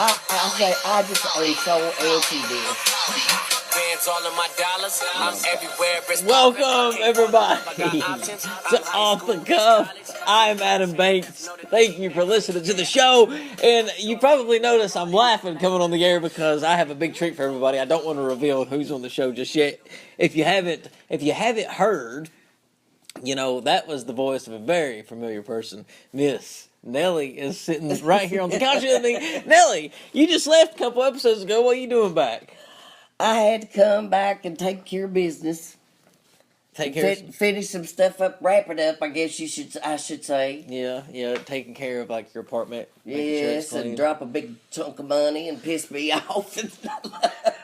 I just am so anti this. All of my dollars, I'm everywhere. Welcome, everybody, to Off the Cuff. I'm Adam Banks. Thank you for listening to the show. And you probably notice I'm laughing coming on the air because I have a big treat for everybody. I don't want to reveal who's on the show just yet. If you haven't heard, you know, that was the voice of a very familiar person. Miss Nellie is sitting right here on the couch with me. Nellie, you just left a couple episodes ago. What are you doing back? I had to come back and take care of business. Finish some stuff up, wrap it up. I guess I should say. Yeah, taking care of like your apartment. Yes, sure and drop a big chunk of money and piss me off.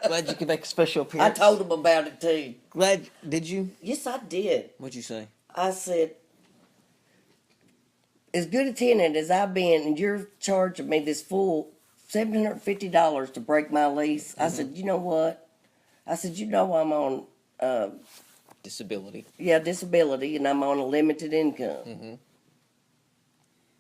Glad you could make a special appearance. I told him about it too. Did you? Yes, I did. What'd you say? I said, as good a tenant as I've been, and you're charging me this full $750 to break my lease. Mm-hmm. I said, you know what? I said, you know I'm on... disability. Yeah, disability, and I'm on a limited income. Mm-hmm.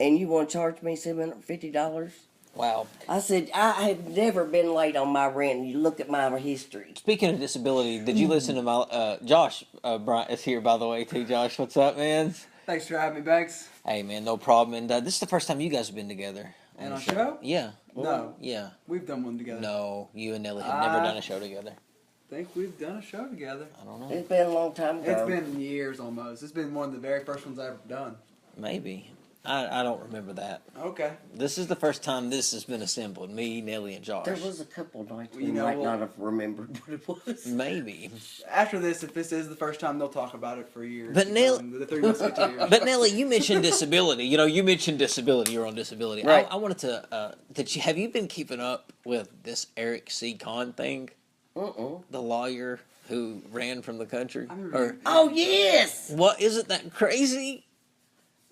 And you want to charge me $750? Wow. I said, I had never been late on my rent. You look at my history. Speaking of disability, did you listen to my... Josh Bryant is here, by the way, too. Josh, what's up, man? Thanks for having me, Banks. Hey, man, no problem. And this is the first time you guys have been together. And on a show? Yeah. No. Yeah. We've done one together. No, you and Nellie have never done a show together. I think we've done a show together. I don't know. It's been a long time ago. It's been years almost. It's been one of the very first ones I've ever done. Maybe. I don't remember that. Okay. This is the first time this has been assembled. Me, Nellie, and Josh. There was a couple nights we You know, might not have remembered what it was. Maybe. After this, if this is the first time, they'll talk about it for years. But the 3 months to 2 years. But Nellie, you mentioned disability. You know, you mentioned disability. You're on disability. Right. I wanted to. Have you been keeping up with this Eric C. Kahn thing? The lawyer who ran from the country. Oh yes. What, isn't that crazy?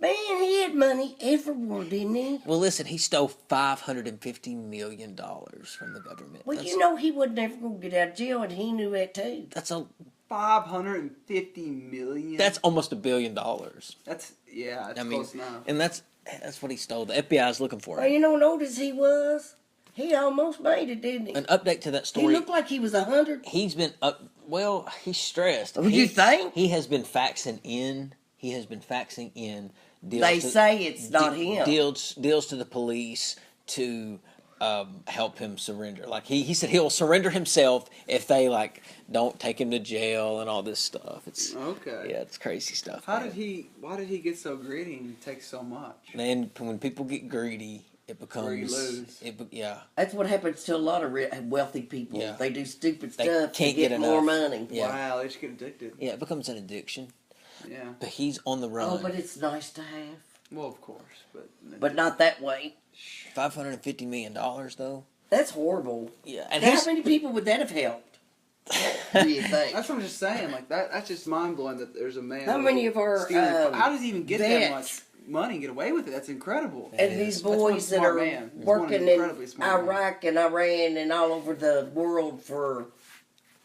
Man, he had money everywhere, didn't he? Well, listen, he stole $550 million from the government. Well, you know he would never go get out of jail, and he knew that too. That's a $550 million. That's almost $1 billion. That's close enough. And that's what he stole. The FBI is looking for him. Well, you know what old as he was? He almost made it, didn't he? An update to that story. He looked like he was 100. He's been up. Well, he's stressed. You think? He has been faxing in. Deals they say it's not him. Deals to the police to help him surrender. Like he said he'll surrender himself if they don't take him to jail and all this stuff. It's okay. Yeah, it's crazy stuff. Why did he get so greedy and take so much? And when people get greedy, it becomes where you lose. Yeah. That's what happens to a lot of wealthy people. Yeah. They do stupid They stuff can't to get more enough. money. Yeah. Wow, they just get addicted. Yeah, it becomes an addiction. Yeah. But he's on the run. Oh, but it's nice to have. Well, of course, but not that way. $550 million though. That's horrible. Yeah, and how many people would that have helped? Do you think? That's what I'm just saying. Like that's just mind blowing that there's a man. How many of our how does he even get vets, that much money and get away with it? That's incredible. And these boys that are working in Iraq and Iran and all over the world for.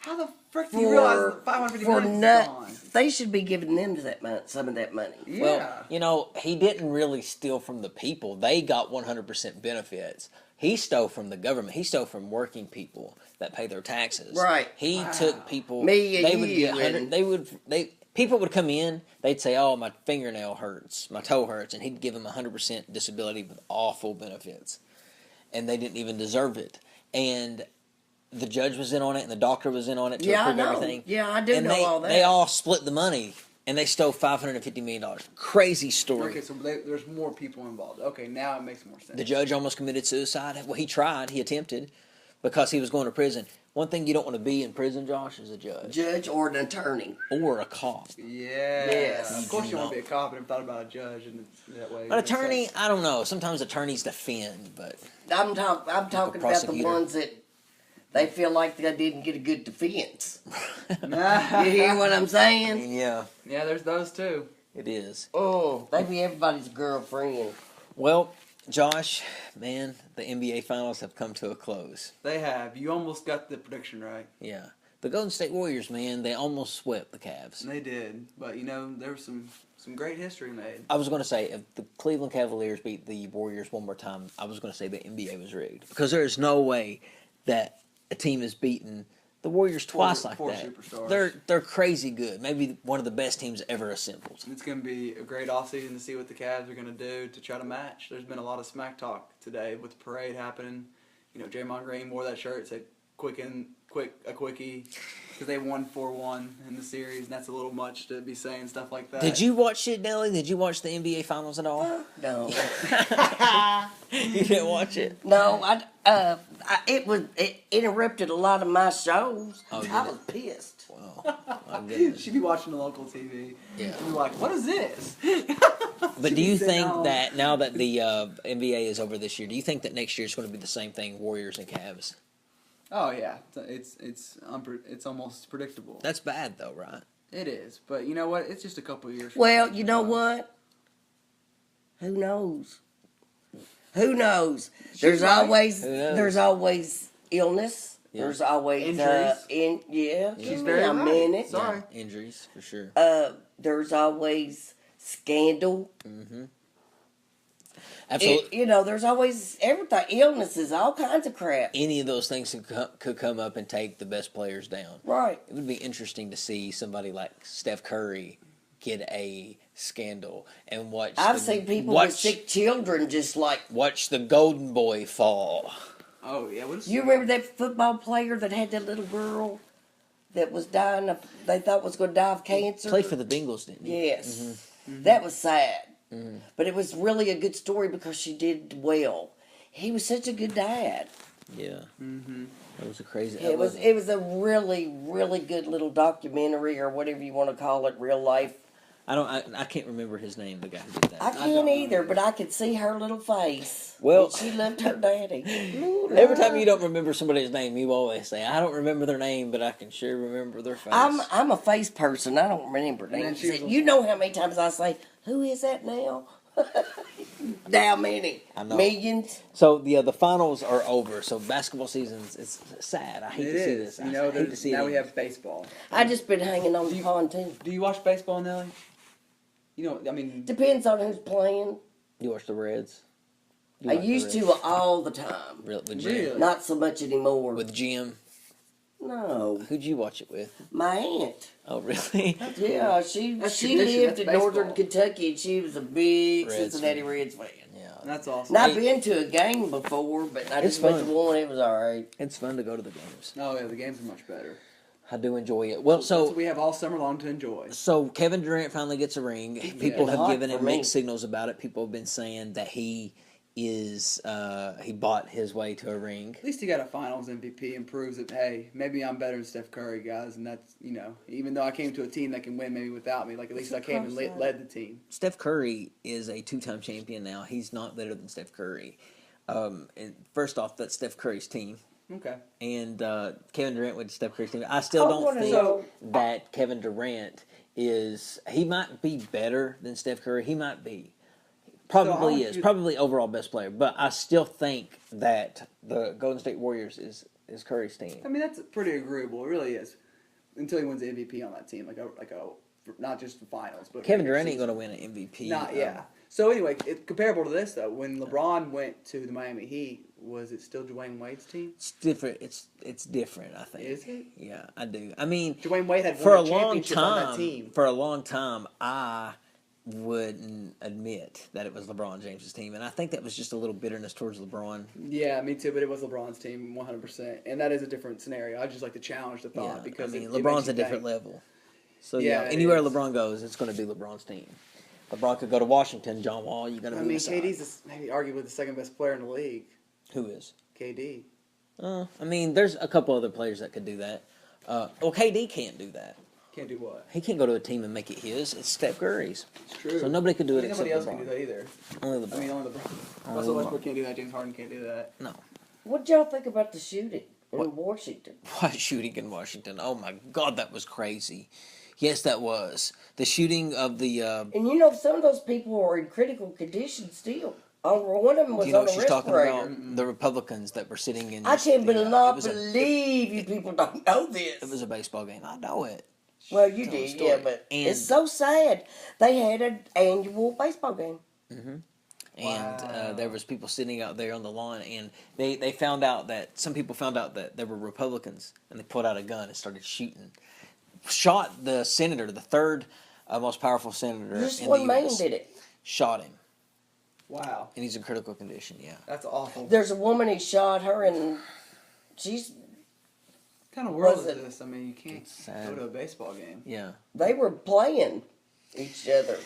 How the frick do you realize $550 million is gone? They should be giving them some of that money. Yeah. Well, you know, he didn't really steal from the people. They got 100% benefits. He stole from the government. He stole from working people that pay their taxes. Right. He took people. Me and they would you. Get 100. People would come in. They'd say, "Oh, my fingernail hurts, my toe hurts," and he'd give them 100% disability with awful benefits, and they didn't even deserve it. And the judge was in on it, and the doctor was in on it to approve everything. Yeah, I do know all that. They all split the money, and they stole $550 million. Crazy story. Okay, so there's more people involved. Okay, now it makes more sense. The judge almost committed suicide. Well, he tried. He attempted because he was going to prison. One thing you don't want to be in prison, Josh, is a judge. Judge or an attorney. Or a cop. Yeah. Yes. Of course you want to be a cop, and I've thought about a judge in that way. An attorney, I don't know. Sometimes attorneys defend, but... I'm talking about the ones that... They feel like they didn't get a good defense. You hear what I'm saying? Yeah. Yeah, there's those too. It is. Oh, they be everybody's girlfriend. Well, Josh, man, the NBA Finals have come to a close. They have. You almost got the prediction right. Yeah. The Golden State Warriors, man, they almost swept the Cavs. They did. But, there were some some great history made. I was going to say, if the Cleveland Cavaliers beat the Warriors one more time, I was going to say the NBA was rigged. Because there is no way that a team is beaten the Warriors twice like four that. superstars. They're crazy good. Maybe one of the best teams ever assembled. It's going to be a great offseason to see what the Cavs are going to do to try to match. There's been a lot of smack talk today with the parade happening. You know, Draymond Green wore that shirt, said quickie, because they won 4-1 in the series, and that's a little much to be saying stuff like that. Did you watch it, Nellie? Did you watch the NBA Finals at all? No. You didn't watch it? No, it interrupted a lot of my shows. Oh, did I it? was pissed. Wow. My goodness. She'd be watching the local TV. Yeah. And be like, what is this? But do you Sit think down. that now that the NBA is over this year, do you think that next year is going to be the same thing, Warriors and Cavs? Oh, yeah. It's almost predictable. That's bad, though, right? It is. But you know what? It's just a couple of years. from Well, now. you know what? Who knows? Who knows? There's right. always Who knows? there's always illness. Yeah. There's always Injuries. yeah. She's Give very me a right. minute. Sorry. Yeah, injuries, for sure. There's always scandal. Absolutely. There's always everything, illnesses, all kinds of crap. Any of those things could come up and take the best players down. Right. It would be interesting to see somebody like Steph Curry get a scandal and watch. I've seen people with sick children just like. Watch the Golden Boy fall. Oh, yeah. What is You remember that football player that had that little girl that was dying of, they thought was going to die of cancer? Played for the Bengals, didn't he? Yes. That was sad. But it was really a good story because she did well. He was such a good dad. Yeah. That was a crazy. It was a really, really good little documentary or whatever you want to call it, real life. I can't remember his name. The guy who did that. I can't either, but I could see her little face. Well- when she loved her daddy. Every time you don't remember somebody's name, you always say, "I don't remember their name, but I can sure remember their face." I'm a face person. I don't remember then names. she was- You know how many times I say, "Who is that now?" How many? I know. Millions. So the finals are over. So basketball season's it's sad. I hate It to see is. this. You know, I hate to see now it we end. have baseball. I just been hanging on the pond too. Do you watch baseball, Nelly? You know, I mean, Depends on who's playing. You watch the Reds? You I like the used Reds? to all the time. With Jim. Really? Not so much anymore. With Jim. No, Who'd you watch it with? my aunt. Oh, really? Yeah, she That's lived tradition, in that's northern baseball. Kentucky, and she was a big Reds Cincinnati fan. Reds fan. Yeah. that's awesome. And I've been to a game before, but I It's just went to fun. one. It was all right. It's fun to go to the games. Oh, yeah, the games are much better. I do enjoy it. Well, That's so what we have all summer long to enjoy. So Kevin Durant finally gets a ring. People have Not given for it me. mixed signals about it. People have been saying that he bought his way to a ring. At least he got a Finals MVP and proves that, hey, maybe I'm better than Steph Curry, guys. And that's, you know, even though I came to a team that can win maybe without me, like at least I came and led the team. Steph Curry is a two-time champion now. He's not better than Steph Curry. And first off, that's Steph Curry's team. Okay. And Kevin Durant went to Steph Curry's team. I still I don't wanna think know- that Kevin Durant he might be better than Steph Curry. He might be. Probably is. Probably overall best player. But I still think that the Golden State Warriors is Curry's team. I mean, that's pretty agreeable. It really is. Until he wins the MVP on that team, not just the finals, but Kevin Durant ain't going to win an MVP. Not yeah. So anyway, comparable to this though, when LeBron went to the Miami Heat, was it still Dwayne Wade's team? It's different. It's different, I think. Is it? Yeah, I do. I mean, Dwayne Wade had for won a a long championship on that time, team. for a long time, I wouldn't admit that it was LeBron James's team, and I think that was just a little bitterness towards LeBron. Yeah, me too. But it was LeBron's team, 100%, and that is a different scenario. I just like to challenge the thought Yeah, because I mean, it makes LeBron's you a different think. level. So Yeah, yeah, it anywhere is. LeBron goes, it's going to be LeBron's team. LeBron could go to Washington. John Wall, you got to I be mean, beside. KD's maybe arguably the second best player in the league. Who is? KD. I mean, there's a couple other players that could do that. Well, KD can't do that. Can't do what? He can't go to a team and make it his. It's Steph Curry's. It's true. So nobody could do it except Nobody else LeBron. can do that either. Only LeBron. I mean, only LeBron. Only Russell LeBron. Westbrook can't do that. James Harden can't do that. No. What y'all think about the shooting in What? Washington? What shooting in Washington? Oh my God, that was crazy. Yes, that was. The shooting of the. And some of those people are in critical condition still. One of them was Do you know on what a she's talking respirator. about? The Republicans that were sitting in. I can't it was a- believe you people don't know this. It was a baseball game. I know it. Well, you telling did, the story. yeah, but And- it's so sad. They had an annual baseball game. And there was people sitting out there on the lawn, and they found out that some people found out that there were Republicans, and they pulled out a gun and started shooting. Shot the senator, the third most powerful senator Just in one the man U.S. did it. Shot him, Wow, and he's in critical condition. Yeah. that's awful. There's a woman he shot her, and she's. What kind of world Was is it- this? I mean, you can't It's sad. go to a baseball game. Yeah. They were playing each other.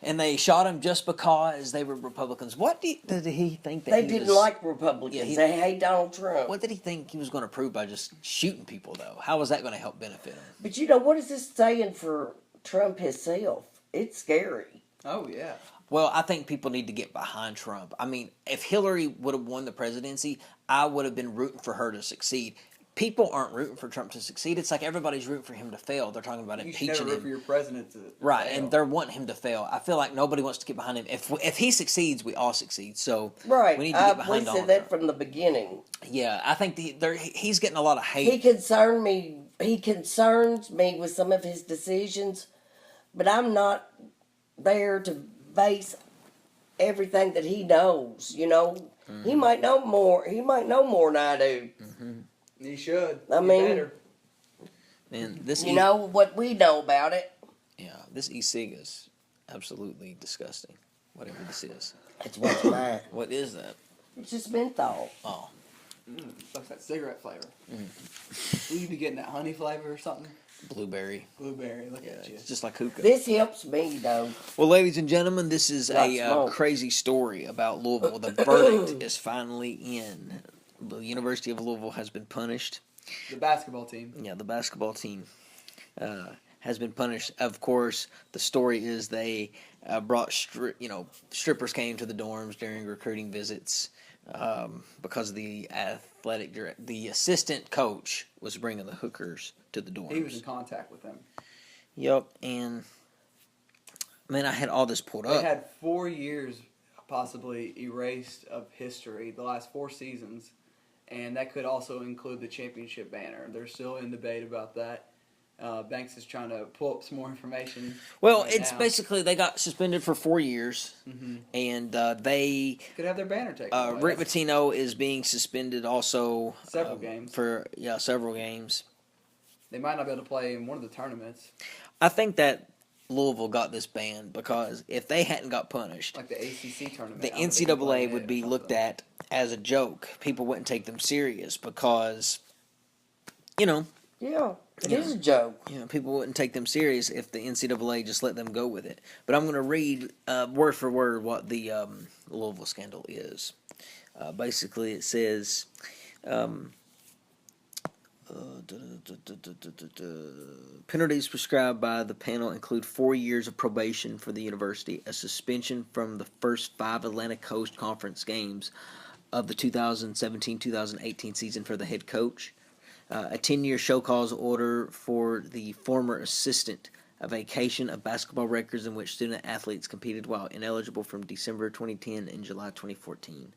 And they shot him just because they were Republicans. What did he think that They he didn't was, like Republicans. Yeah, he- They hate Donald Trump. What did he think he was going to prove by just shooting people, though? How was that going to help benefit him? But you know, what is this saying for Trump himself? It's scary. Oh yeah. Well, I think people need to get behind Trump. I mean, if Hillary would have won the presidency, I would have been rooting for her to succeed. People aren't rooting for Trump to succeed. It's like everybody's rooting for him to fail. They're talking about You should impeaching never root for him. your president to Right, fail. and they're wanting him to fail. I feel like nobody wants to get behind him. If he succeeds, we all succeed. So Right. we need to get We behind said Donald that Trump. from the beginning. Yeah, I think he's getting a lot of hate. He concerns me with some of his decisions, but I'm not there to base everything that he knows. You know, he might know more. He might know more than I do. You should. I You mean- better. And this You know what we know about it. Yeah, this e-cig is absolutely disgusting. Whatever this is. That's what's mine. What is that? It's just menthol. Oh, Like that cigarette flavor. Will you be getting that honey flavor or something? blueberry. Blueberry. Look Yeah, at you. it's just like hookah. This helps me though. Well, ladies and gentlemen, this is Not a smoke. crazy story about Louisville. The verdict is finally in. The University of Louisville has been punished. The basketball team. Yeah, the basketball team has been punished. Of course, the story is they brought strippers came to the dorms during recruiting visits because the the assistant coach was bringing the hookers to the dorms. He was in contact with them. Yep, and man, I had all this pulled They up. had 4 years possibly erased of history, the last 4 seasons, and that could also include the championship banner. They're still in debate about that. Banks is trying to pull up some more information. Well, right it's now. basically they got suspended for 4 years, and they Could have their banner taken away. Rick Pitino is being suspended also Several games. for several games. They might not be able to play in one of the tournaments, I think that Louisville got this ban because if they hadn't got punished, like the ACC tournament. the I don't think they play NCAA in would it be or looked something. at as a joke. People wouldn't take them serious because, you know, Yeah, it is a joke. people wouldn't take them serious if the NCAA just let them go with it. But I'm going to read word for word what the Louisville scandal is. Basically, it says. Penalties prescribed by the panel include 4 years of probation for the university, a suspension from the first 5 Atlantic Coast Conference games of the 2017-2018 season for the head coach, a 10-year show cause order for the former assistant, a vacation of basketball records in which student athletes competed while ineligible from December 2010 and July 2014.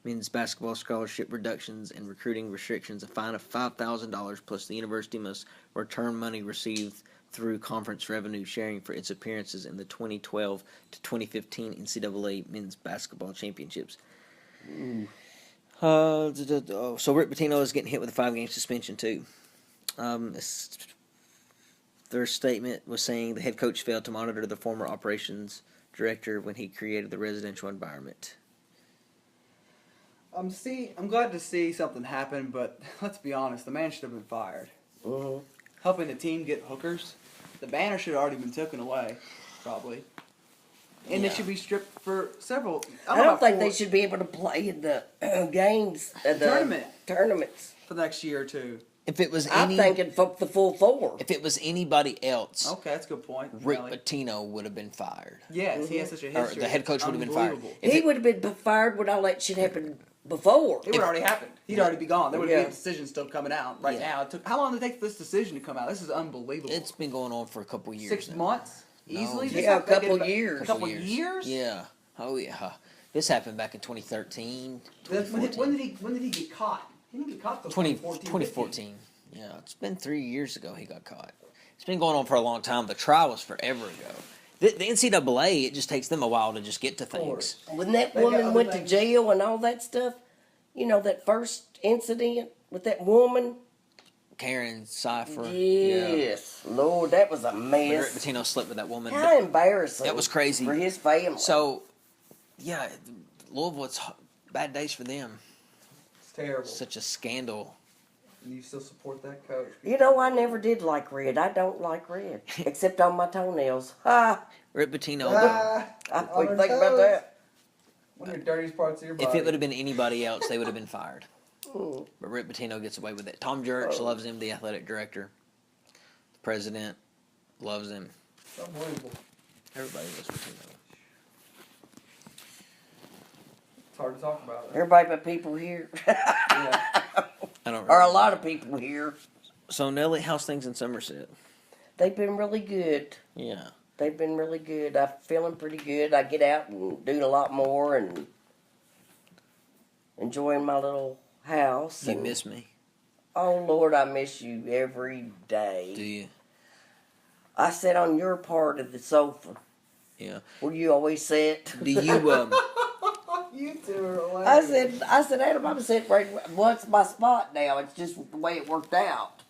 Men's basketball scholarship reductions and recruiting restrictions, a fine of $5,000, plus the university must return money received through conference revenue sharing for its appearances in the 2012 to 2015 NCAA men's basketball championships. So Rick Pitino is getting hit with a 5-game suspension too. Their statement was saying the head coach failed to monitor the former operations director when he created the residential environment. I'm glad to see something happen, but let's be honest, the man should have been fired. Mhm. Helping the team get hookers, the banner should have already been taken away, probably. And they Yeah. should be stripped for several. I don't think they should be able to play in the games, the tournaments. for the next year or two. If it was I'm thinking for the full 4. if it was anybody else, Okay, that's a good point. Rick Nellie. Pitino would have been fired. Yes, he has such a Or history. the head coach would have been fired. Unbelievable. If He it- would have been fired when all that shit happened before. It would already happened. He'd already be gone. There would be Yeah. a decision still coming out right Yeah. now. It took how long did it take for this decision to come out? This is unbelievable. It's been going on for a couple years. 6 now. months No, easily. yeah, This a happened back couple in- years. A couple years. Yeah. Oh yeah. This happened back in 2013, When 2014. did he get caught? He didn't get caught until 20, 2014. 2014. Yeah, it's been 3 years ago he got caught. It's been going on for a long time. The trial was forever ago. The NCAA, it just takes them a while to just get to things. When that They got woman other went to things. jail and all that stuff, that first incident with that woman. Karen Cipher. Yes, Lord, that was a Rick mess. Pitino slept with that woman. How embarrassing! That was crazy. for his family. So, yeah, Louisville, it's bad days for them. It's terrible. Such a scandal. You still support that coach? I never did like red. I don't like red, except on my toenails. Ha! Rick Pitino, What do you think about that? One of your dirtiest parts of your body. if it would have been anybody else, they would have been fired. But Rick Pitino gets away with it. Tom Jurich loves him, the athletic director. The president loves him. It's unbelievable. Everybody loves Pitino. It's hard to talk about. Everybody but people here, Yeah. I don't or a really- lot of people here. So, Nellie, how's things in Somerset? They've been really good. Yeah. They've been really good. I'm feeling pretty good. I get out and do a lot more and enjoying my little house. You and, miss me, Oh, Lord, I miss you every do day. you? I sit on your part of the sofa Yeah. where you always sit. Do you, You two are hilarious. I said, Adam, I'm sitting right. What's my spot now? It's just the way it worked out.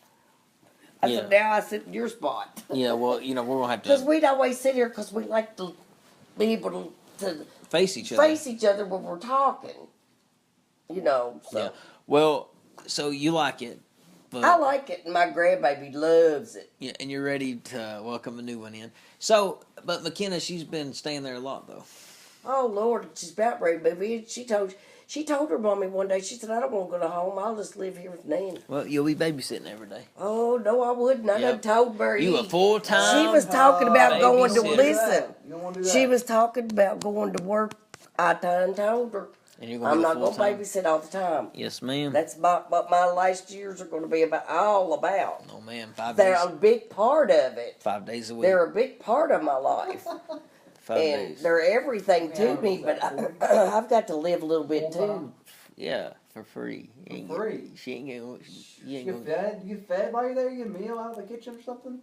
I said, Yeah. now I sit in your spot. yeah, well, we're going to have Because to we'd always sit here because we like to be able to face each other. face each other when we're talking. So. Yeah. Well, so you like it, but I like it, and my grandbaby loves it. yeah, and you're ready to welcome a new one in. So, but McKenna, she's been staying there a lot though. Oh Lord, she's about ready to move in. She told her mommy one day. She said, "I don't want to go to home. I'll just live here with Nana." Well, you'll be babysitting every day. Oh no, I wouldn't. I Yep. done told Mary. You a full-time She was talking about going to babysitter. listen. You don't want to do that. She was talking about going to work. I done told her And you're gonna I'm be not going to full-time? babysit all the time. Yes, ma'am. That's what my last years are going to be all about. No, ma'am. 5 They're days. a big part of it. 5 days a week. They're a big part of my life. 5 And days. they're everything to me, but I've got to live a little bit too. Yeah, for free. You ain't For free? Get, she ain't gonna. You ain't You gonna. fed? You get fed while you're there? You get a meal out of the kitchen or something?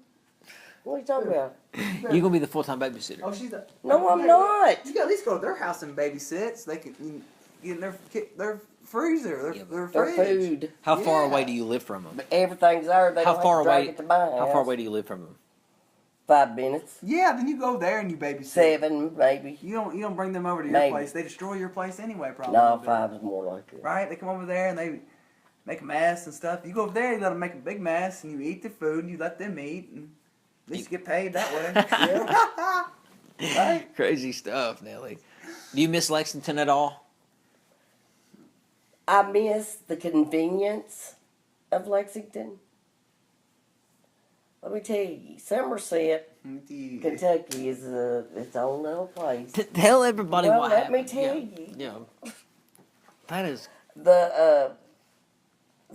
What are you talking about? You're gonna be the full-time babysitter. Oh, she's a. No, I'm not. You can at least go to their house and babysit. So they can get in their freezer, Yeah, their Their fridge. food. How far Yeah. away do you live from them? But everything's there. They How don't far have to drag away? it to my house. How far away do you live from them? 5 minutes. Yeah, then you go there and you babysit. 7, maybe. You don't bring them over to your Maybe. place. They destroy your place anyway, probably. No, 5 is more like it. Right? They come over there and they make a mess and stuff. You go over there, you let them make a big mess, and you eat their food, and you let them eat, and at least you get paid that way. Right? Crazy stuff, Nellie. Do you miss Lexington at all? I miss the convenience of Lexington. Let me tell you, Somerset, Kentucky is its own little place. Tell everybody Well, what let happened. me tell Yeah. you. Yeah. That is. The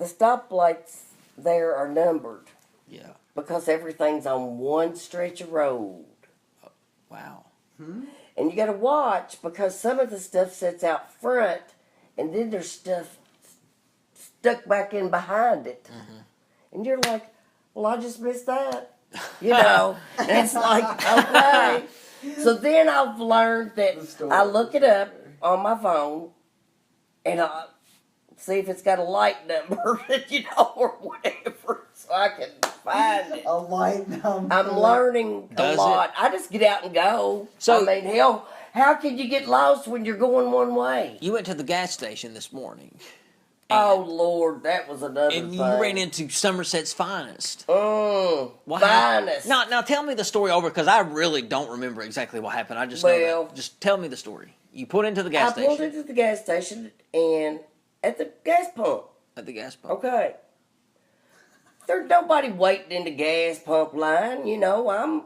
stoplights there are numbered Yeah. because everything's on one stretch of road. Wow. And you got to watch because some of the stuff sits out front, and then there's stuff stuck back in behind it, and you're like, "Well, I just missed that," and it's like, okay. So then I've learned that I look it up on my phone, and I see if it's got a light number, or whatever, so I can find it. A light number. I'm learning Does a lot. I just get out and go. So- I mean, hell, how can you get lost when you're going one way? You went to the gas station this morning. Oh Lord, that was another And thing. you ran into Somerset's finest. What What happened? finest. Now tell me the story over because I really don't remember exactly what happened. I just know Well- that. Just tell me the story. You pulled into the I gas pulled station. into the gas station and at the gas pump. At the gas pump. Okay. There's nobody waiting in the gas pump line. I'm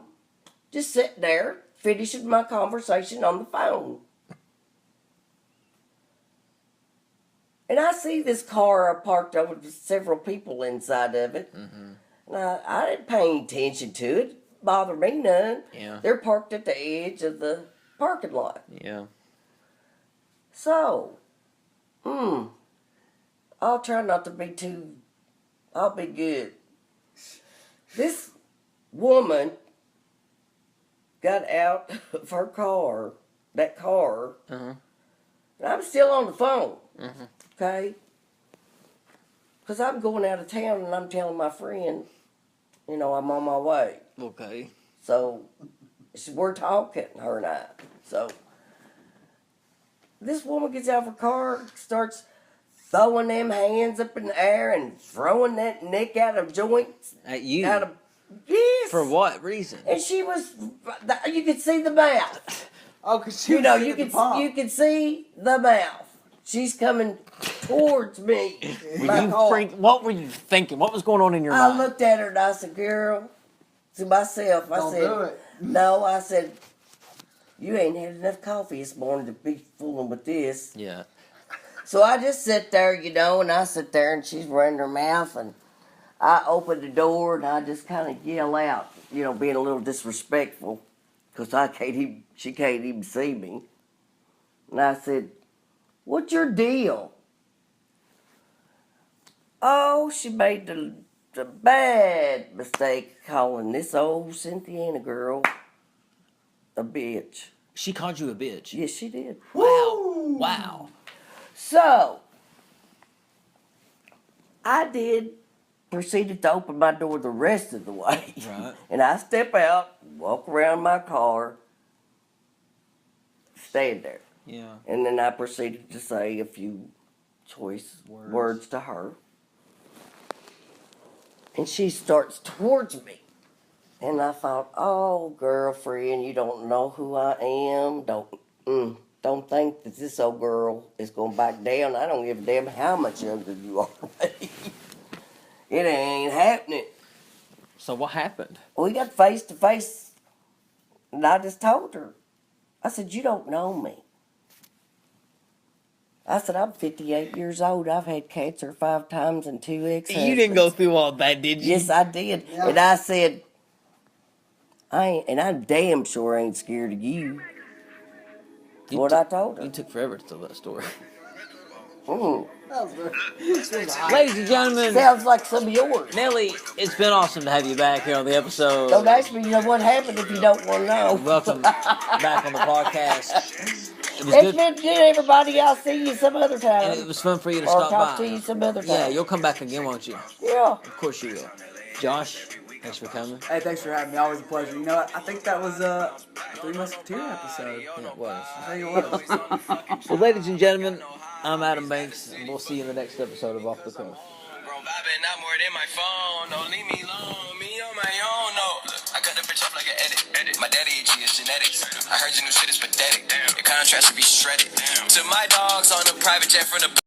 just sitting there finishing my conversation on the phone. And I see this car parked over with several people inside of it. And I didn't pay any attention to it. Bother me none. Yeah. They're parked at the edge of the parking lot. Yeah. So, I'll try not to be too. I'll be good. This woman got out of her car, that car, Uh-huh. and I'm still on the phone, Uh-huh. okay? Because I'm going out of town and I'm telling my friend, I'm on my way. Okay. So we're talking, her and I. So this woman gets out of her car, starts throwing them hands up in the air and throwing that neck out of joints. At you? Yes. For what reason? And she was, you could see the mouth. Oh, because she You could see the mouth. She's coming towards me. What were you thinking? What was going on in your I mind? looked at her and I said, girl, to myself, I Don't said, do it. no, I said, you ain't had enough coffee this morning to be fooling with this. Yeah. So I just sit there, and I sit there and she's running her mouth and I open the door and I just kind of yell out, being a little disrespectful because she can't even see me. And I said, what's your deal? Oh, she made the bad mistake calling this old Cynthiana girl a bitch. She called you a bitch. Yes, she did. Wow. So, I proceeded to open my door the rest of the way. Right. And I step out, walk around my car, stand there. Yeah. And then I proceeded to say a few choice words to her. And she starts towards me. And I thought, oh, girlfriend, you don't know who I am. Don't think that this old girl is going to back down. I don't give a damn how much younger you are. It ain't happening. So what happened? We got face to face. And I just told her. I said, you don't know me. I said, I'm 58 years old. I've had cancer 5 times and 2 ex-husbands. You didn't go through all that, did you? Yes, I did. Yeah. And I said, I'm damn sure ain't scared of you. That's what I told her. You took forever to tell that story. Mm. Ladies and gentlemen, Sounds like some of yours. Nellie, it's been awesome to have you back here on the episode. Don't ask me what happened if you don't want to know. Welcome back on the podcast. It was It's good. been good, everybody. I'll see you some other time. And it was fun for you to or stop talk by. to you some other time. Yeah, you'll come back again, won't you? Yeah. Of course you will. Josh, thanks for coming. Hey, thanks for having me. Always a pleasure. You know what? I think that was a Three Musketeer episode. Yeah, it was. I think it was. Well, ladies and gentlemen, I'm Adam Banks, and we'll see you in the next episode of Off the Cuff. Bro, vibing not more than my phone. Don't leave me alone. Me on my own. No, I cut the bitch up like an edit. My daddy itchy is genetics. I heard your new shit is pathetic. Your contrast should be shredded. To my dogs on a private jet from the